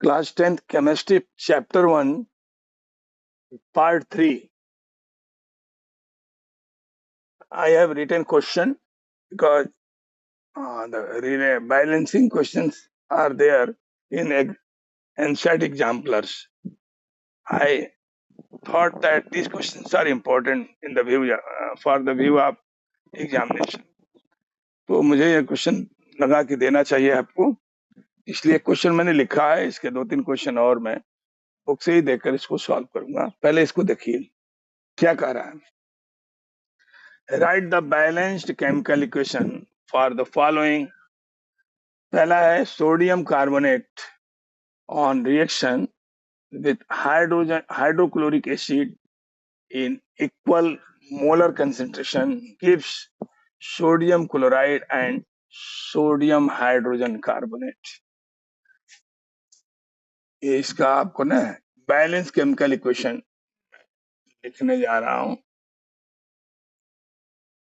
Class 10th Chemistry Chapter 1 Part 3. I have written question because the balancing questions are there in ancient exemplars. I thought that these questions are important in the view for the view of examination. तो मुझे ये question लगा कि देना चाहिए आपको, इसलिए question मैंने लिखा है। इसके 2-3 क्वेश्चन और मैं बुक से ही देखकर इसको सॉल्व करूंगा। पहले इसको देखिए क्या कह रहा है। Write the balanced chemical equation for the following. पहला है sodium carbonate on reaction with hydrochloric acid in equal molar concentration gives sodium chloride and sodium hydrogen carbonate. ये इसका आपको ना बैलेंस केमिकल इक्वेशन लिखने जा रहा हूं।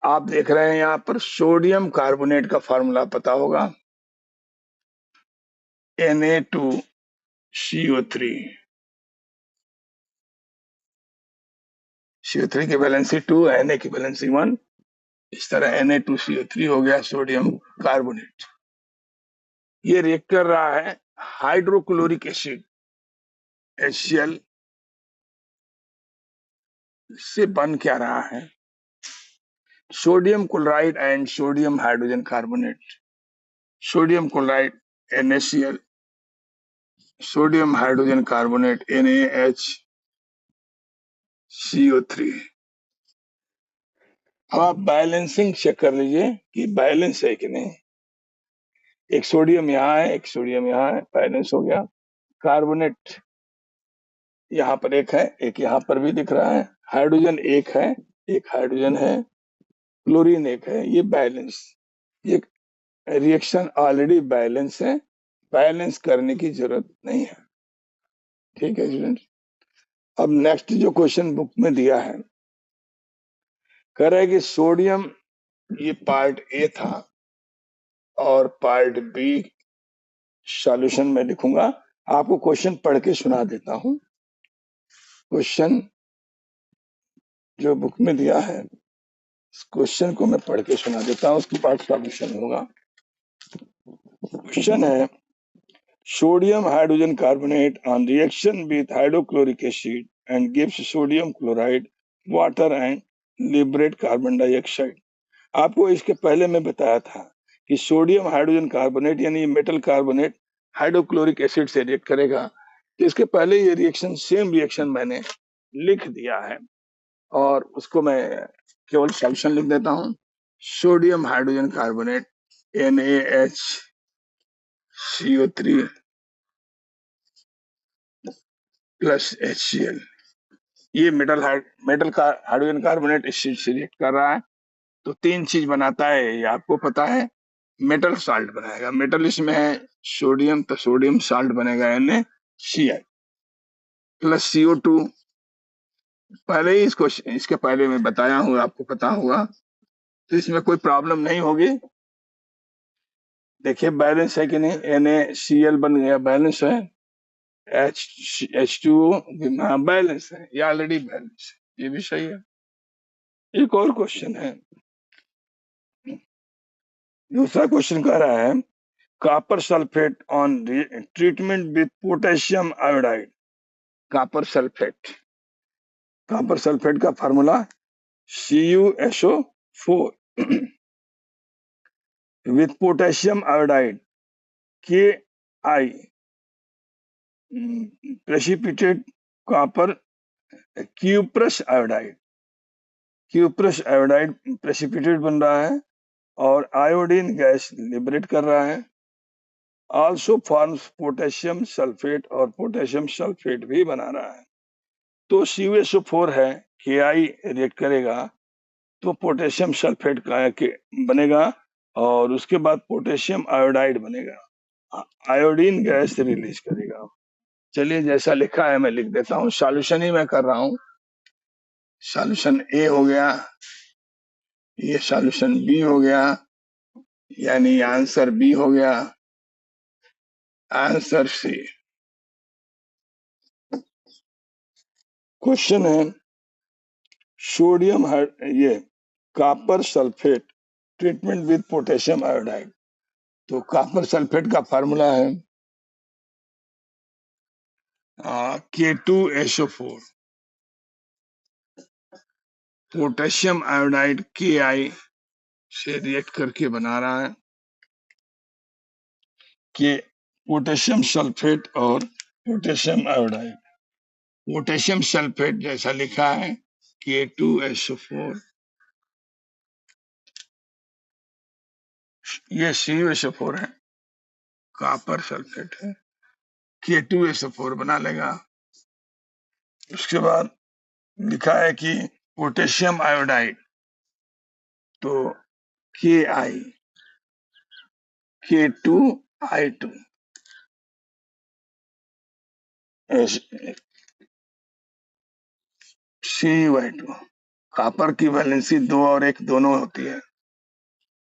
आप देख रहे हैं यहाँ पर सोडियम कार्बोनेट का फॉर्मूला पता होगा, Na2CO3। CO3 की वैलेंसी 2, Na की वैलेंसी 1। इस तरह Na2CO3 हो गया सोडियम कार्बोनेट। ये रिएक्ट कर रहा है हाइड्रोक्लोरिक एसिड HCl से बन क्या रहा है sodium chloride and sodium hydrogen carbonate. Sodium chloride NaCl, sodium hydrogen carbonate NaHCO3। अब आप बैलेंसिंग चेक कर लीजिए कि बैलेंस है कि नहीं। एक सोडियम यहाँ है, एक सोडियम यहाँ है, बैलेंस हो गया। कार्बोनेट यहाँ पर एक है, एक यहाँ पर भी दिख रहा है। हाइड्रोजन एक है, एक हाइड्रोजन है। क्लोरीन एक है, ये बैलेंस। ये रिएक्शन ऑलरेडी बैलेंस है, बैलेंस करने की जरूरत नहीं है। ठीक है स्टूडेंट। अब नेक्स्ट जो क्वेश्चन बुक में दिया है, कह रहा है कि सोडियम, ये पार्ट ए था और पार्ट बी सॉल्यूशन में लिखूंगा। आपको क्वेश्चन पढ़ के सुना देता हूं। क्वेश्चन जो बुक में दिया है, इस क्वेश्चन को मैं पढ़ के सुना देता हूं, उसके बाद सॉल्यूशन होगा। क्वेश्चन है sodium hydrogen carbonate on reaction with hydrochloric acid and gives sodium chloride water and liberate carbon dioxide. आपको इसके पहले मैं बताया था कि सोडियम हाइड्रोजन कार्बोनेट यानी मेटल कार्बोनेट हाइड्रोक्लोरिक एसिड से रिएक्ट करेगा। तो इसके पहले ये रिएक्शन, सेम रिएक्शन मैंने लिख दिया है और उसको मैं केवल सॉल्यूशन लिख देता हूं। Sodium hydrogen carbonate NaHCO3 plus HCl, ये मेटल हाइड्रोजन कार्बोनेट एसिड से रिएक्ट कर रहा है। तो 3 चीज बनाता है, ये आपको पता है। मेटल साल्ट बनाएगा, मेटल इसमें है सोडियम, तो सोडियम साल्ट बनेगा NaCl प्लस CO2। पहले ही इसको, इसके पहले मैं बताया हूँ, आपको पता होगा, तो इसमें कोई प्रॉब्लम नहीं होगी। देखिए बैलेंस है कि नहीं। NaCl बन गया, बैलेंस है। H2O बैलेंस है, ये ऑलरेडी बैलेंस है, ये भी सही है। एक और क्वेश्चन है, दूसरा क्वेश्चन कह रहा है copper sulphate on treatment with potassium iodide. Copper sulphate का formula CuSO4 with potassium iodide Ki precipitate copper cuprous iodide precipitate बन रहा है और आयोडीन गैस लिबरेट कर रहा है। आल्सो फॉर्म्स पोटेशियम सल्फेट, और पोटेशियम सल्फेट भी बना रहा है। तो CuSO4 है, Ki रिएक्ट करेगा तो पोटेशियम सल्फेट का बनेगा और उसके बाद पोटेशियम आयोडाइड बनेगा, आयोडीन गैस रिलीज करेगा। चलिए जैसा लिखा है मैं लिख देता हूँ, सॉल्यूशन ही मैं कर रहा हूँ। सॉल्यूशन ए हो गया, ये सॉल्यूशन बी हो गया, यानी आंसर बी हो गया, आंसर सी। क्वेश्चन है सोडियम ये copper sulphate treatment with potassium iodide. तो कॉपर सल्फेट का फार्मूला है K2SO4, पोटेशियम आयोडाइड Ki से रिएक्ट करके बना रहा है कि पोटेशियम सल्फेट और पोटेशियम आयोडाइड। पोटेशियम सल्फेट जैसा लिखा है K2SO4, ये CuSO4 है, कॉपर सल्फेट है, K2SO4 बना लेगा। उसके बाद लिखा है कि पोटेशियम आयोडाइड, तो Ki K2I2 CuI2। कॉपर की वैलेंसी 2 और 1 दोनों होती है,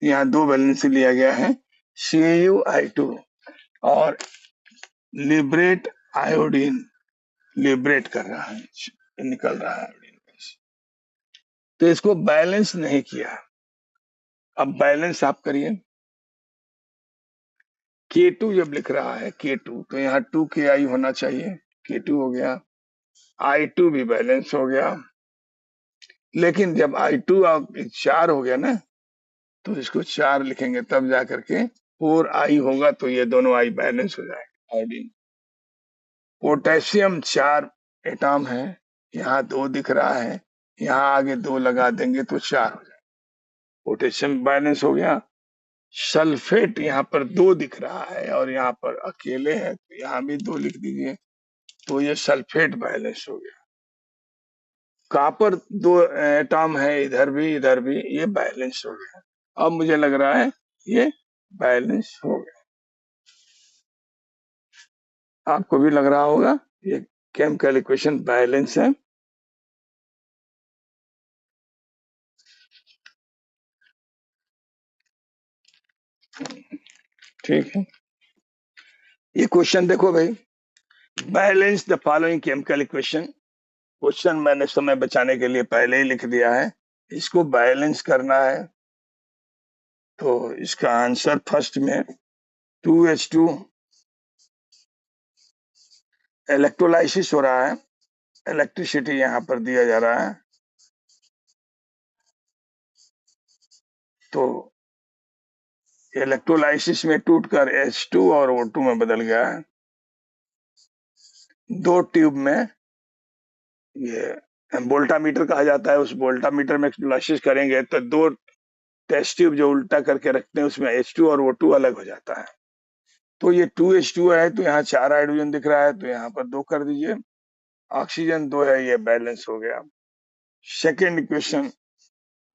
यहाँ 2 वैलेंसी लिया गया है CuI2, और लिबरेट आयोडीन लिबरेट कर रहा है, निकल रहा है आयोडीन। तो इसको बैलेंस नहीं किया, अब बैलेंस आप करिए। K2 जब लिख रहा है K2, तो यहाँ 2Ki होना चाहिए, K2 हो गया, I2 भी बैलेंस हो गया। लेकिन जब I2 अब 4 हो गया ना, तो इसको 4 लिखेंगे, तब जाकर के 4I होगा, तो ये दोनों I बैलेंस हो जाएगा आयोडीन। पोटेशियम 4 एटॉम है, यहाँ 2 दिख रहा है, यहाँ आगे 2 लगा देंगे तो 4 हो जाएगा, पोटेशियम बैलेंस हो गया। सल्फेट यहाँ पर 2 दिख रहा है और यहाँ पर अकेले है, तो यहाँ भी 2 लिख दीजिए, तो ये सल्फेट बैलेंस हो गया। कॉपर 2 एटॉम है, इधर भी, ये बैलेंस हो गया। अब मुझे लग रहा है ये बैलेंस हो गया, आपको भी लग रहा होगा ये केमिकल इक्वेशन बैलेंस है। ठीक है, ये क्वेश्चन देखो भाई, balance the following chemical equation. Question मैंने समय बचाने के लिए पहले ही लिख दिया है, इसको बैलेंस करना है। तो इसका आंसर फर्स्ट में 2H2 इलेक्ट्रोलाइसिस हो रहा है, इलेक्ट्रिसिटी यहाँ पर दिया जा रहा है, तो इलेक्ट्रोलाइसिस में टूटकर H2 और O2 में बदल गया है। 2 ट्यूब में, ये वोल्टामीटर कहा जाता है, उस वोल्टामीटर में इलेक्ट्रोलाइसिस करेंगे तो 2 टेस्ट ट्यूब जो उल्टा करके रखते हैं उसमें H2 और O2 अलग हो जाता है। तो ये 2H2 है, तो यहाँ 4 हाइड्रोजन दिख रहा है, तो यहाँ पर 2 कर दीजिए, ऑक्सीजन 2 है, ये बैलेंस हो गया। सेकेंड इक्वेशन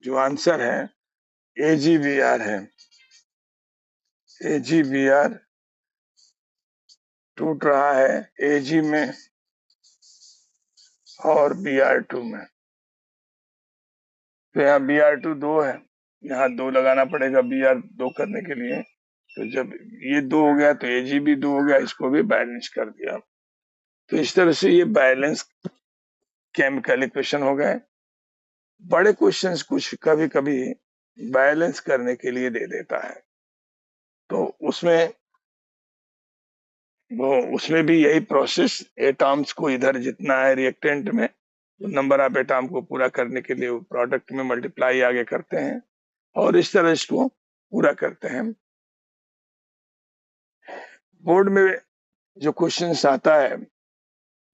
जो आंसर है AgBr है, AgBr टूट रहा है Ag में और Br2 में, तो यहाँ Br2 2 है, यहाँ 2 लगाना पड़ेगा Br2 करने के लिए, तो जब ये 2 हो गया तो Ag भी 2 हो गया, इसको भी बैलेंस कर दिया। तो इस तरह से ये बैलेंस केमिकल इक्वेशन हो गए। बड़े क्वेश्चंस कुछ कभी कभी बैलेंस करने के लिए दे देता है, तो उसमें भी यही प्रोसेस, एटॉम्स को इधर जितना है रिएक्टेंट में, नंबर ऑफ एटॉम को पूरा करने के लिए प्रोडक्ट में मल्टीप्लाई आगे करते हैं और इस तरह इसको पूरा करते हैं। बोर्ड में जो क्वेश्चंस आता है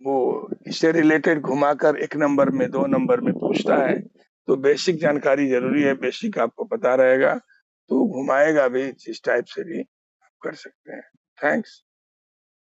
वो इससे रिलेटेड घुमाकर 1 नंबर में 2 नंबर में पूछता है, तो बेसिक जानकारी जरूरी है, बेसिक आपको पता रहेगा, तो घुमाएगा भी जिस टाइप से भी आप कर सकते हैं। थैंक्स।